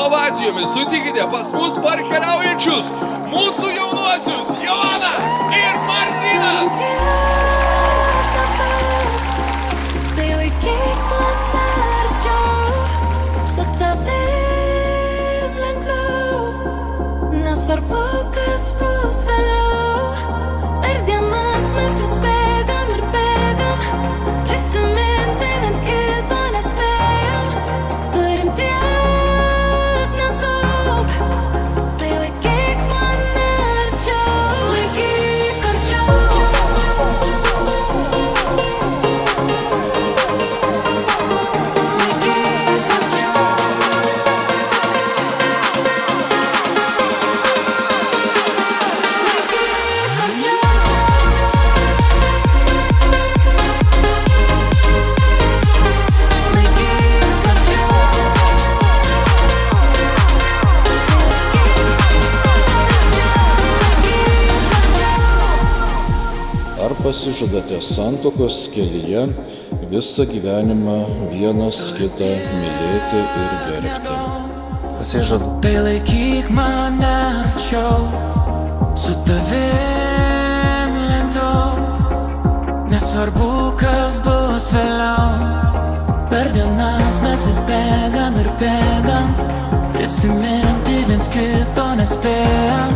ovacijomis sutikite pas mus parkeliaujančius mūsų jaunuosius Joną ir Martynas. Tai laikyk mane arčiau, su tavim lengviau, nesvarbu kas bus vėliau. Per dienas mes vis bėgam ir bėgam, prisiminti viens kito nespėjam. Turim tiek nedaug, tai laikyk mane arčiau, laikyk arčiau. Laikyk arčiau. Laikyk arčiau. Laikyk arčiau. Ar pasižadate santuokos kelyje visą gyvenimą vienas kitą mylėti ir gerbti? Pasižadu. Tai laikyk mane arčiau, su tavim lengviau, nesvarbu kas bus vėliau. Per dienas mes vis bėgam ir bėgam, prisiminti viens kito nespėjam.